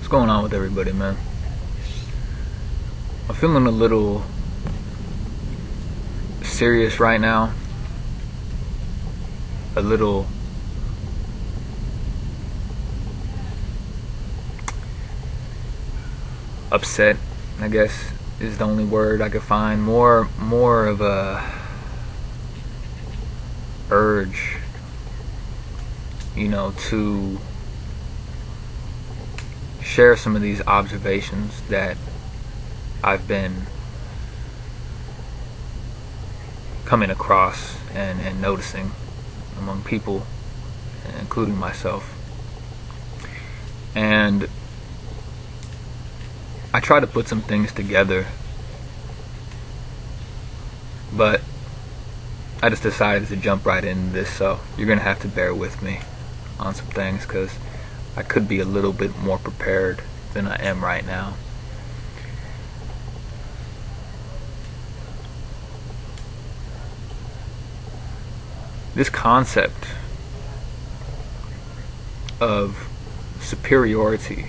What's going on with everybody, man? I'm feeling a little serious right now. A little upset, I guess, is the only word I could find. More of a urge, to share some of these observations that I've been coming across and noticing among people, including myself. And I try to put some things together, but I just decided to jump right into this, so you're gonna have to bear with me on some things, because I could be a little bit more prepared than I am right now. This concept of superiority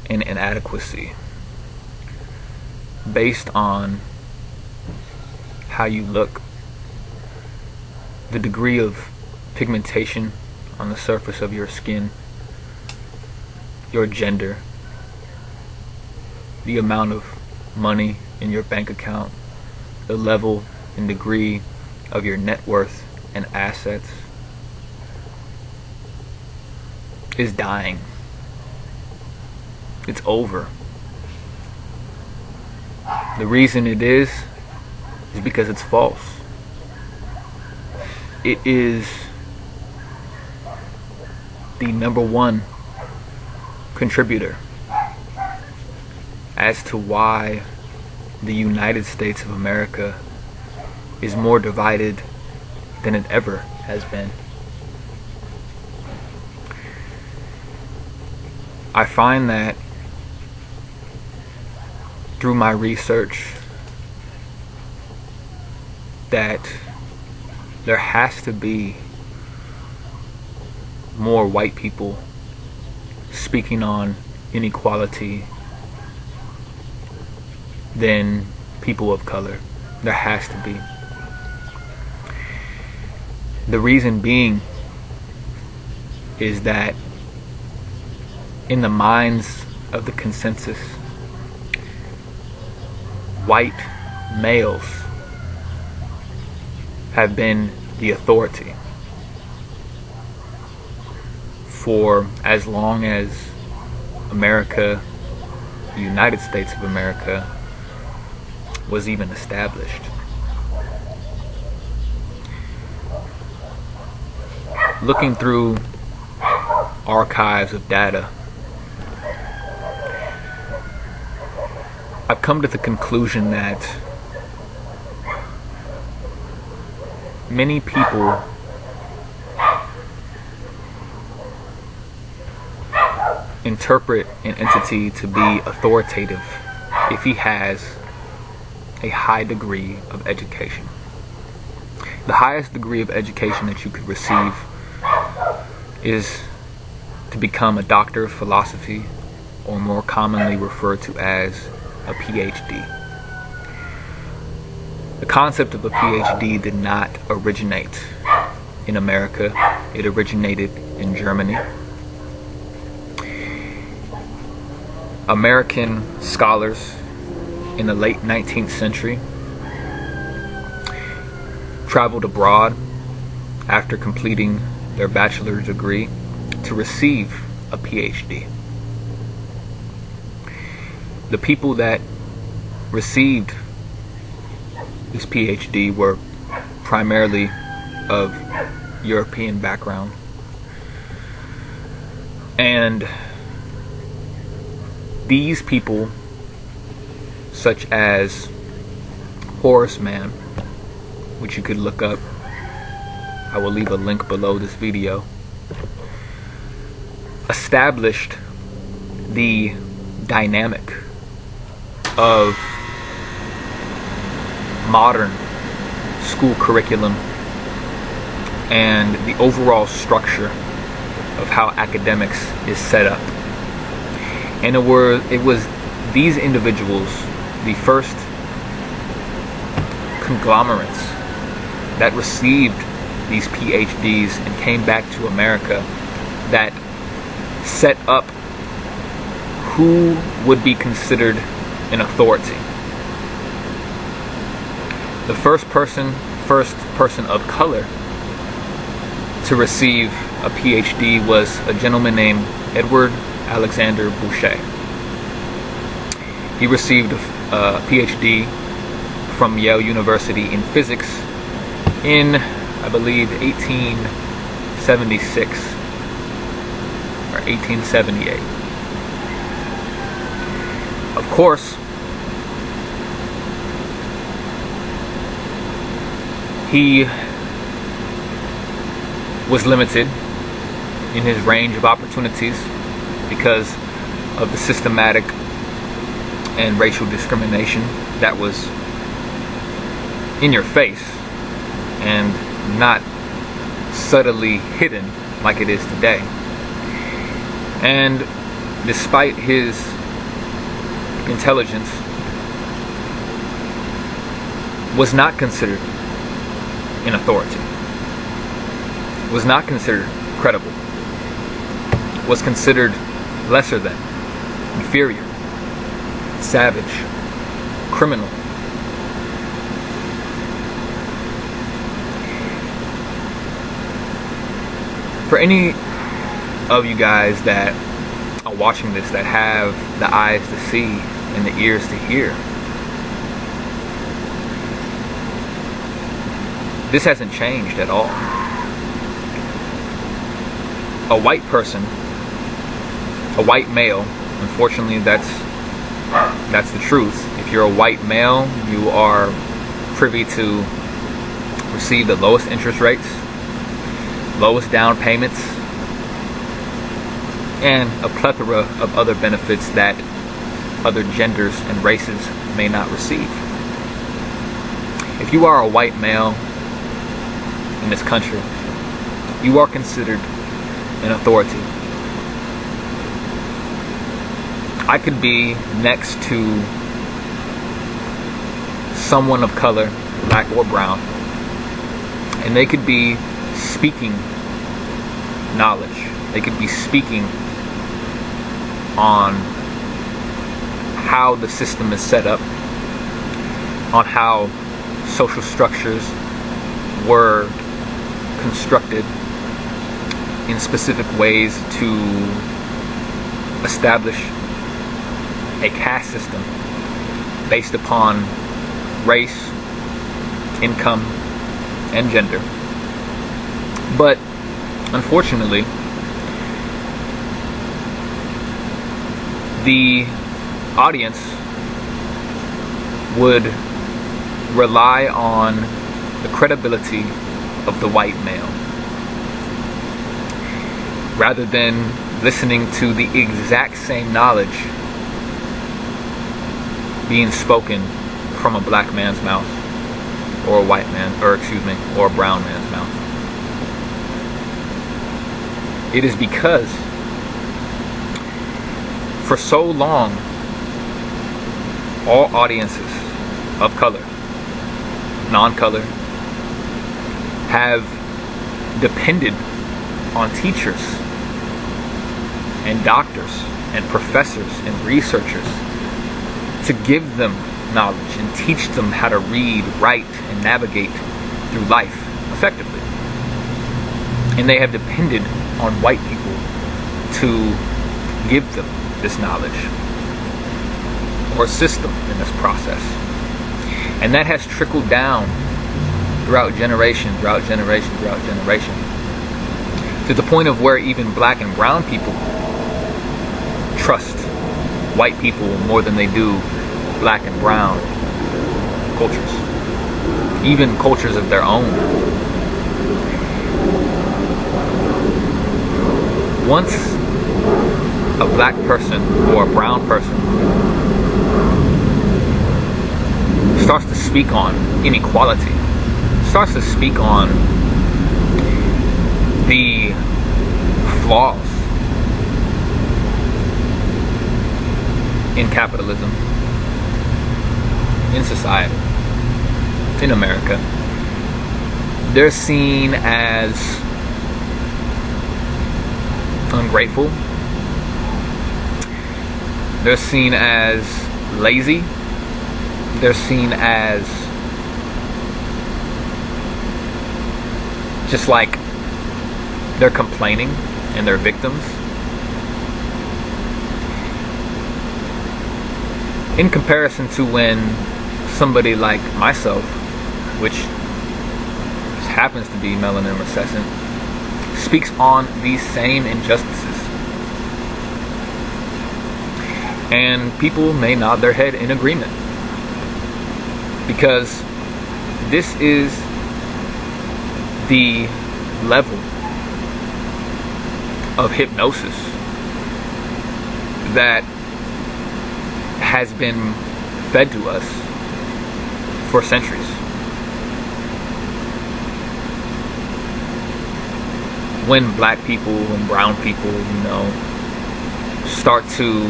and inadequacy based on how you look, the degree of pigmentation on the surface of your skin, your gender, the amount of money in your bank account, the level and degree of your net worth and assets is dying. It's over. The reason it is because it's false. It is the number one contributor as to why the United States of America is more divided than it ever has been. I find that through my research that there has to be more white people speaking on inequality than people of color. There has to be. The reason being is that in the minds of the consensus, white males have been the authority for as long as America, the United States of America, was even established. Looking through archives of data, I've come to the conclusion that many people interpret an entity to be authoritative if he has a high degree of education. The highest degree of education that you could receive is to become a doctor of philosophy, or more commonly referred to as a PhD. The concept of a PhD did not originate in America. It originated in Germany. American scholars in the late 19th century traveled abroad after completing their bachelor's degree to receive a PhD. The people that received this PhD were primarily of European background, and these people, such as Horace Mann, which you could look up, I will leave a link below this video, established the dynamic of modern school curriculum and the overall structure of how academics is set up And it was these individuals, the first conglomerates that received these PhDs and came back to America, that set up who would be considered an authority. The first person of color to receive a PhD was a gentleman named Edward Alexander Boucher. He received a PhD from Yale University in physics in, I believe, 1876 or 1878. Of course, he was limited in his range of opportunities because of the systematic and racial discrimination that was in your face and not subtly hidden like it is today. And despite his intelligence, was not considered an authority, was not considered credible, was considered lesser than, inferior, savage, criminal. For any of you guys that are watching this that have the eyes to see and the ears to hear, this hasn't changed at all. A white person, a white male, unfortunately that's the truth. If you're a white male, you are privy to receive the lowest interest rates, lowest down payments, and a plethora of other benefits that other genders and races may not receive. If you are a white male in this country, you are considered an authority. I could be next to someone of color, black or brown, and they could be speaking knowledge. They could be speaking on how the system is set up, on how social structures were constructed in specific ways to establish a caste system based upon race, income, and gender. But unfortunately, the audience would rely on the credibility of the white male rather than listening to the exact same knowledge being spoken from a black man's mouth, or a white man, or a brown man's mouth. It is because for so long, all audiences of color, non-color, have depended on teachers and doctors and professors and researchers to give them knowledge and teach them how to read, write, and navigate through life effectively. And they have depended on white people to give them this knowledge or assist them in this process. And that has trickled down throughout generation, to the point of where even black and brown people trust white people more than they do black and brown cultures, even cultures of their own. Once a black person or a brown person starts to speak on inequality, starts to speak on the flaws in capitalism, in society, in America, they're seen as ungrateful. They're seen as lazy. They're seen as just like they're complaining and they're victims. In comparison to when somebody like myself, which happens to be melanin recessant, speaks on these same injustices. And people may nod their head in agreement, because this is the level of hypnosis that has been fed to us for centuries. When black people and brown people, start to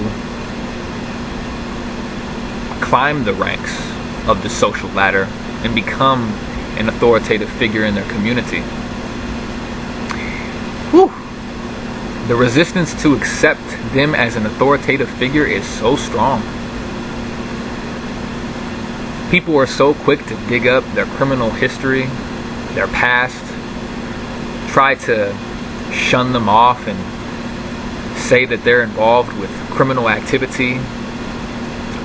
climb the ranks of the social ladder and become an authoritative figure in their community, the resistance to accept them as an authoritative figure is so strong. People are so quick to dig up their criminal history, their past, try to shun them off and say that they're involved with criminal activity,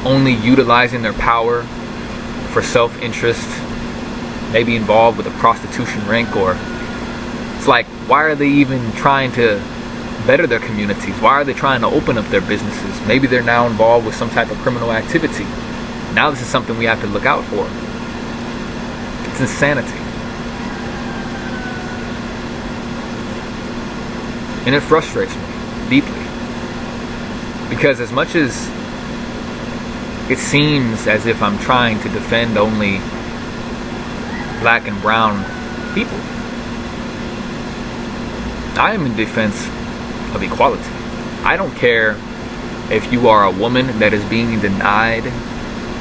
only utilizing their power for self-interest, maybe involved with a prostitution ring. Or it's like, why are they even trying to better their communities? Why are they trying to open up their businesses? Maybe they're now involved with some type of criminal activity. Now this is something we have to look out for. It's insanity. And it frustrates me deeply, because as much as it seems as if I'm trying to defend only black and brown people, I am in defense of equality. I don't care if you are a woman that is being denied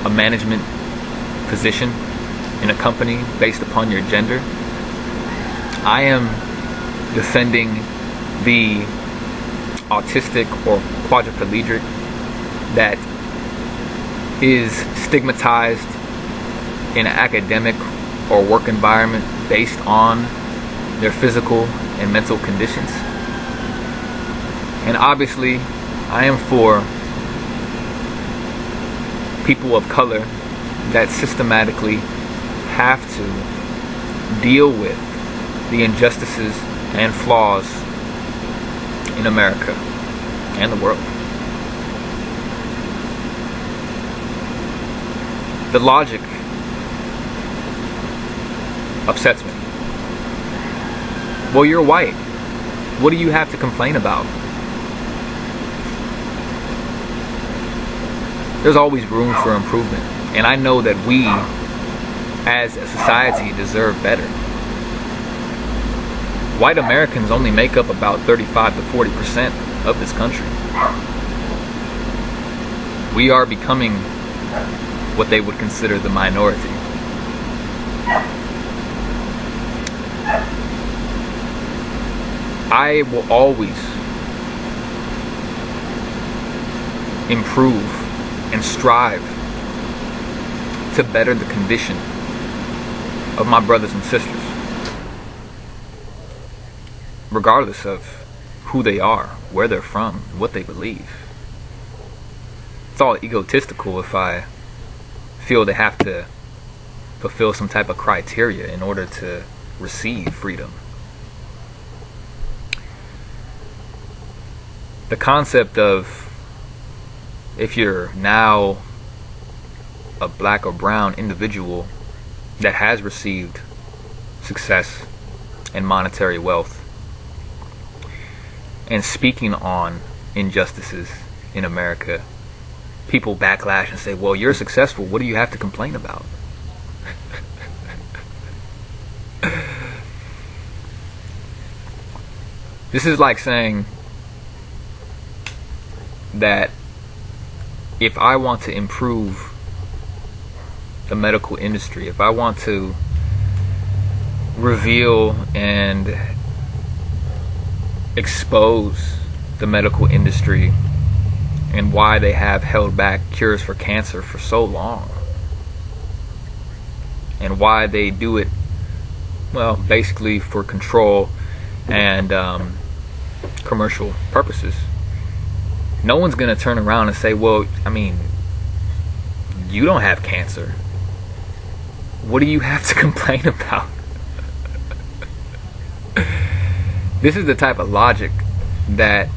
a management position in a company based upon your gender. I am defending the autistic or quadriplegic that is stigmatized in an academic or work environment based on their physical and mental conditions. And obviously, I am for people of color that systematically have to deal with the injustices and flaws in America and the world. The logic upsets me. Well, you're white. What do you have to complain about? There's always room for improvement, and I know that we as a society deserve better. White Americans only make up about 35 to 40% of this country. We are becoming what they would consider the minority. I will always improve and strive to better the condition of my brothers and sisters, regardless of who they are, where they're from, what they believe. It's all egotistical if I feel they have to fulfill some type of criteria in order to receive freedom. The concept of, if you're now a black or brown individual that has received success and monetary wealth and speaking on injustices in America, people backlash and say, well, you're successful, what do you have to complain about? This is like saying that if I want to improve the medical industry, if I want to reveal and expose the medical industry and why they have held back cures for cancer for so long, and why they do it, well, basically for control and commercial purposes. No one's gonna turn around and say, well, I mean, you don't have cancer. What do you have to complain about? This is the type of logic that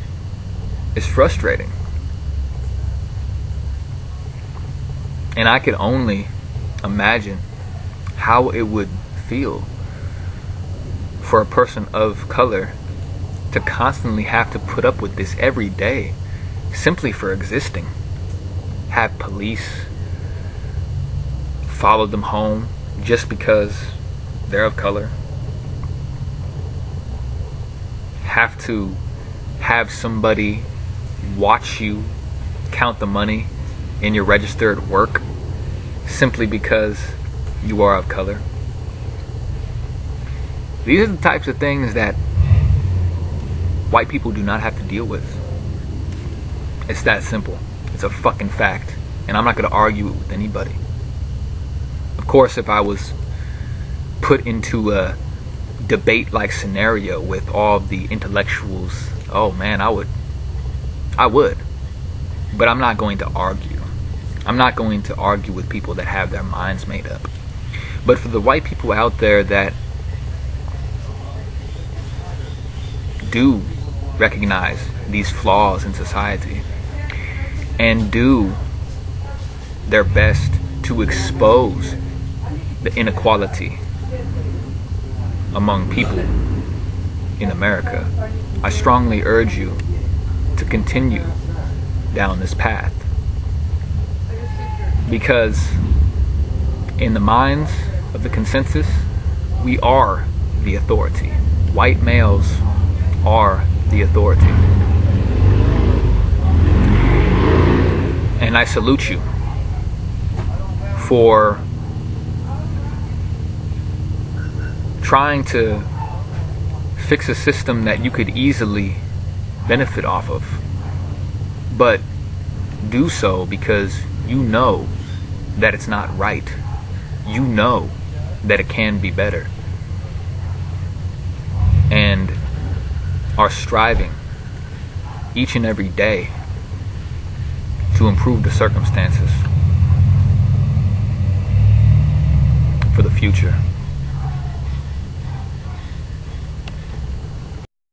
is frustrating. And I could only imagine how it would feel for a person of color to constantly have to put up with this every day simply for existing. Have police follow them home just because they're of color. Have to have somebody watch you count the money in your register at work simply because you are of color. These are the types of things that white people do not have to deal with. It's that simple. It's a fucking fact. And I'm not going to argue it with anybody. Of course, if I was put into a debate-like scenario with all the intellectuals, oh man, I would. But I'm not going to argue. I'm not going to argue with people that have their minds made up. But for the white people out there that do recognize these flaws in society and do their best to expose the inequality among people in America, I strongly urge you to continue down this path, because in the minds of the consensus, we are the authority. White males are the authority. And I salute you for trying to fix a system that you could easily benefit off of, but do so because you know that it's not right. You know that it can be better, and are striving each and every day to improve the circumstances for the future.